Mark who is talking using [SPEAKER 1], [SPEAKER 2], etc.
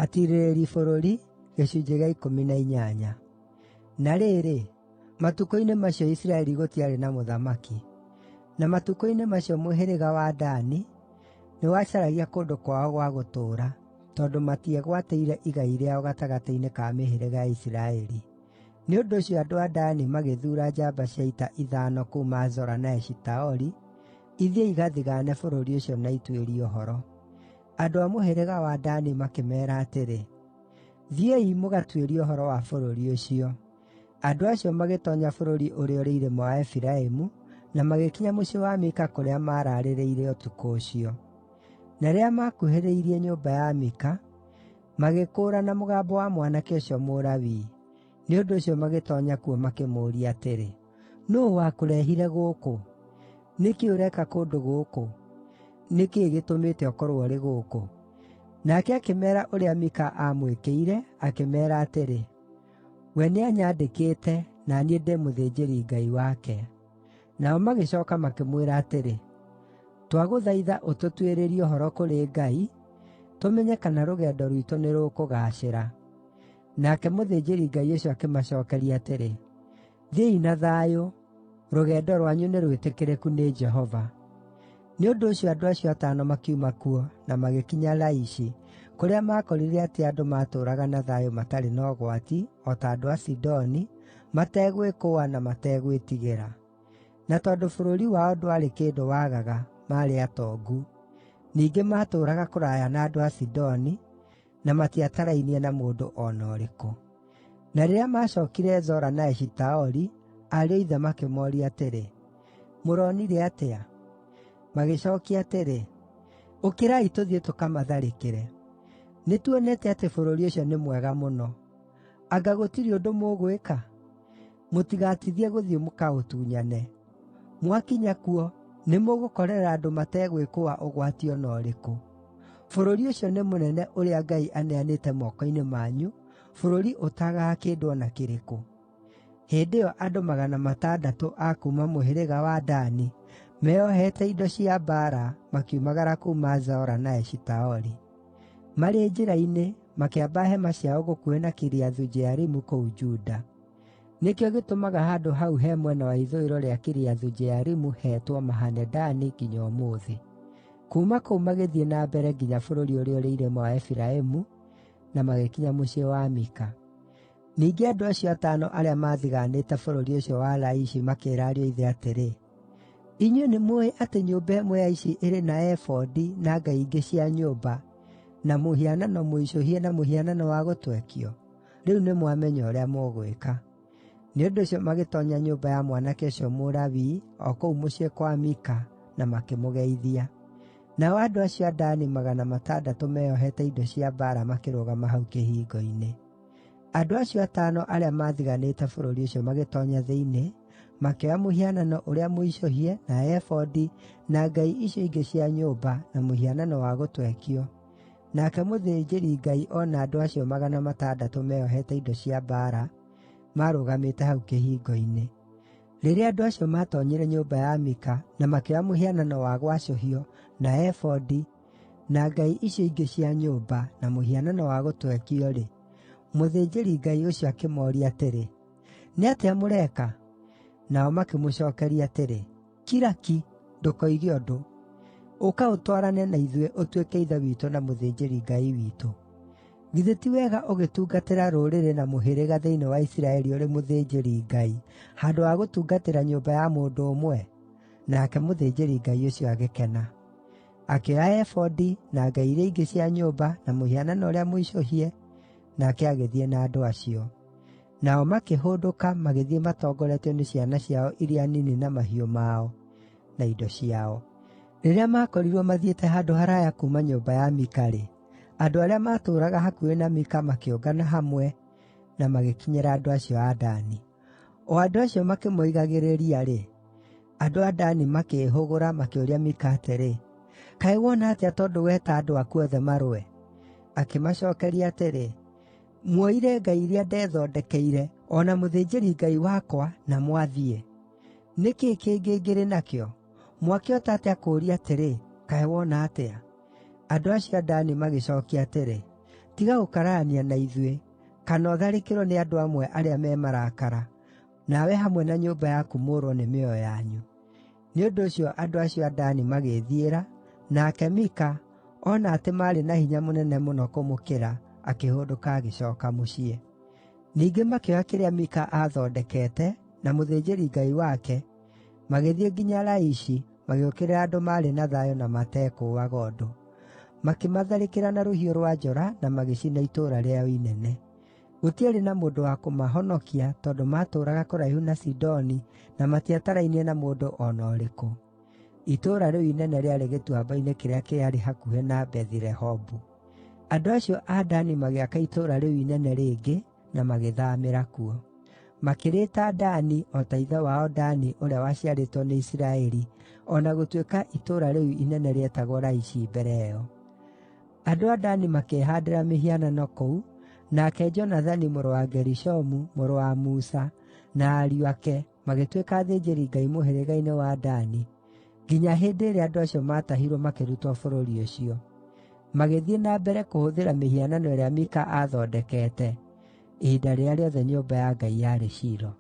[SPEAKER 1] Atiirĩrĩri bũrũri, gĩcunjĩ gĩa 18. Na rĩrĩ, matukũ-inĩ macio Isiraeli gũtiarĩ na mũthamaki. Na matukũ-inĩ macio mũhĩrĩga wa Dani nĩwacaragia kũndũ kwao gwa gũtũũra, tondũ matiegwatĩire igai rĩao gatagatĩ-inĩ ka mĩhĩrĩga ya Isiraeli. Nĩ ũndũ ũcio andũ a Dani magĩthuura njamba cia ita 5 kuuma Zora na Eshitaoli, ithiĩ igathigaane bũrũri ũcio na ituĩrie ũhoro. Andũ a mũhĩrĩga wa Dani makĩmeera atĩrĩ, “Thiĩi mũgatuĩrie ũhoro wa bũrũri ũcio.” Andũ acio magĩtoonya bũrũri ũrĩa ũrĩ irĩma wa Efiraimu, na magĩkinya mũciĩ wa Mika kũrĩa maararĩrĩire ũtukũ ũcio. Na rĩrĩa maakuhĩrĩirie nyũmba ya Mika, magĩkũũra na mũgambo wa mwanake ũcio Mũlawii. Nĩ ũndũ ũcio magĩtoonya kuo makĩmũũria atĩrĩ, “Nũũ wakũrehire gũkũ? Nĩ kĩĩ ũreka kũndũ gũkũ? Nĩ kĩĩ gĩtũmĩte ũkorwo ũrĩ gũkũ?” Nake akĩmeera ũrĩa Mika aamwĩkĩire, akĩmeera atĩrĩ, “We nĩanyandĩkĩte, na niĩ ndĩ mũthĩnjĩri-ngai wake.” Nao magĩcooka makĩmwĩra atĩrĩ, “Twagũthaitha ũtũtuĩrĩrie ũhoro kũrĩ Ngai, tũmenye kana rũgendo rwitũ nĩrũkũgaacĩra.” Nake mũthĩnjĩri-Ngai ũcio akĩmacookeria atĩrĩ, “Thiĩi na thayũ, rũgendo rwanyu nĩ rwĩtĩkĩrĩku nĩ Jehova.” Nĩ ũndũ ũcio andũ acio 5 makiuma kuo na magĩkinya Laishi, kũrĩa maakorire atĩ andũ maatũũraga na thayũ matarĩ na ũgwati, o ta andũ a Sidoni, mategwĩkũũa na mategwĩtigĩra. Na tondũ bũrũri wao ndwarĩ kĩndũ waagaga, maarĩ atongu. Ningĩ maatũũraga kũraya na andũ a Sidoni, na matiatarainie na mũndũ o na ũrĩkũ. Na rĩrĩa maacookire Zora na Eshitaoli, ariũ a ithe makĩmooria atĩrĩ, “Mũronire atĩa?” Magĩcookia atĩrĩ, “Ũkĩrai tũthiĩ tũkamatharĩkĩre. Nĩtuonete atĩ bũrũri ũcio nĩ mwega mũno. Anga gũtirĩ ũndũ mũgwĩka? Mũtigatithie gũthiĩ mũkaũtunyane. Mwakinya kuo, nĩmũgũkorera andũ mategwĩkũũa ũgwati o na ũrĩkũ. Bũrũri ũcio nĩ mũnene ũrĩa Ngai aneanĩte moko-inĩ manyu, bũrũri ũtaagaga kĩndũ o na kĩrĩkũ.” Hĩndĩ ĩyo andũ 600 a kuuma mũhĩrĩga wa Dani, meeohete indo cia mbaara, makiumagara kuuma Zora na Eshitaoli. Marĩ njĩra-inĩ, makĩamba hema ciao gũkuhĩ na Kiriathu-Jearimu kũu Juda. Nĩkĩo gĩtũmaga handũ hau he mwena wa ithũĩro rĩa Kiriathu-Jearimu heetwo Mahane-Dani nginya ũmũthĩ. Kuuma kũu magĩthiĩ na mbere nginya bũrũri ũrĩa ũrĩ irĩma wa Efiraimu, na magĩkinya mũciĩ wa Mika. Ningĩ andũ acio 5 arĩa maathigaanĩte bũrũri ũcio wa Laishi makĩĩra ariũ a ithe atĩrĩ, “Inyuĩ nĩmũũĩ atĩ nyũmba ĩmwe ya ici ĩrĩ na ebodi na ngai ingĩ cia nyũmba, na mũhianano mũicũhie na mũhianano wa gũtwekio? Rĩu nĩmwamenya ũrĩa mũgwĩka.” Nĩ ũndũ ũcio magĩtoonya nyũmba ya mwanake ũcio Mũlawii, o kũu mũciĩ kwa Mika, na makĩmũgeithia. Nao andũ acio a Dani 600 meeohete indo cia mbaara makĩrũgama hau kĩhingo-inĩ. Andũ acio 5 arĩa maathigaanĩte bũrũri ũcio magĩtoonya thĩinĩ, makĩoya mũhianano ũrĩa mũicũhie, na ebodi, na ngai icio ingĩ cia nyũmba, na mũhianano wa gũtwekio. Nake mũthĩnjĩri-Ngai o na andũ acio 600 meeohete indo cia mbaara maarũgamĩte hau kĩhingo-inĩ. Rĩrĩa andũ acio maatoonyire nyũmba ya Mika, na makĩoya mũhianano wa gwacũhio, na ebodi, na ngai icio ingĩ cia nyũmba, na mũhianano wa gũtwekio-rĩ, mũthĩnjĩri-Ngai ũcio akĩmooria atĩrĩ, “Nĩ atĩa mũreka?” Nao makĩmũcookeria atĩrĩ, “Kira ki, ndũkoige ũndũ. Ũka ũtwarane na ithuĩ ũtuĩke ithe witũ na mũthĩnjĩri-Ngai witũ. Githĩ ti wega ũgĩtungatĩra rũrĩrĩ na mũhĩrĩga thĩinĩ wa Isiraeli ũrĩ mũthĩnjĩri-Ngai, handũ ha gũtungatĩra nyũmba ya mũndũ ũmwe?” Nake mũthĩnjĩri-Ngai ũcio agĩkena. Akĩoya ebodi, na ngai iria ingĩ cia nyũmba, na mũhianano ũrĩa mũicũhie, nake agĩthiĩ na andũ acio. Nao makĩhũndũka magĩthiĩ matongoretio nĩ ciana ciao iria nini na mahiũ mao, na indo ciao. Rĩrĩa maakorirwo mathiĩte handũ haraya kuuma nyũmba ya Mika-rĩ, andũ arĩa maatũũraga hakuhĩ na Mika makĩũngana hamwe, na magĩkinyĩra andũ acio a Dani. O andũ acio makĩmoigagĩrĩria-rĩ, andũ a Dani makĩĩhũgũra makĩũria Mika atĩrĩ, “Kaĩ wona atĩa tondũ weta andũ aku othe marũe?” Akĩmacookeria atĩrĩ, “Muoire ngai iria ndethondekeire, o na mũthĩnjĩri-Ngai wakwa, na mwathiĩ. Nĩ kĩĩ kĩngĩ ngĩrĩ nakĩo? Mwakĩhota atĩa kũũria atĩrĩ, kaĩ wona atĩa?” Andũ acio a Dani magĩcookia atĩrĩ, tiga gũkararania na ithuĩ, kana ũtharĩkĩrwo nĩ andũ amwe arĩa me marakara, nawe hamwe na nyũmba yaku mũũrwo nĩ mĩoyo yanyu.” Nĩ ũndũ ũcio andũ acio a Dani magĩĩthiĩra, nake Mika, ona atĩ maarĩ na hinya mũnene mũno kũmũkĩra, akĩhũndũka agĩcooka mũciĩ. Ningĩ makĩoya kĩrĩa Mika aathondekete, na mũthĩnjĩri-ngai wake, magĩthiĩ nginya Laishi, magĩũkĩrĩra andũ maarĩ na thayũ na matekũũaga ũndũ. Makĩmatharĩkĩra na rũhiũ rwa njora na magĩcina itũũra rĩao inene. Gũtiarĩ na mũndũ wa kũmahonokia tondũ maatũũraga kũraihu na Sidoni na matiatarainie na mũndũ o na ũrĩkũ. Itũũra rĩu inene rĩarĩ gĩtuamba-inĩ kĩrĩa kĩarĩ hakuhĩ na Bethi-Rehobu. Andũ acio a Dani magĩaka itũũra rĩu inene rĩngĩ na magĩthaamĩra kuo. Makĩrĩĩta Dani o ta ithe wao Dani ũrĩa waciarĩtwo nĩ Isiraeli, o na gũtuĩka itũũra rĩu inene rĩetagwo Laishi mbere ĩyo. Andũ a Dani makĩĩhaandĩra mĩhianano kũu, nake Jonathani mũrũ wa Gerishomu, mũrũ wa Musa, na ariũ ake magĩtuĩka athĩnjĩri-Ngai mũhĩrĩga-inĩ wa Dani, nginya hĩndĩ ĩrĩa andũ acio maatahirwo makĩrutwo bũrũri ũcio. Magĩthiĩ na mbere kũhũthĩra mĩhianano ĩrĩa Mika aathondekete, ihinda rĩrĩa rĩothe nyũmba ya Ngai yarĩ Shilo.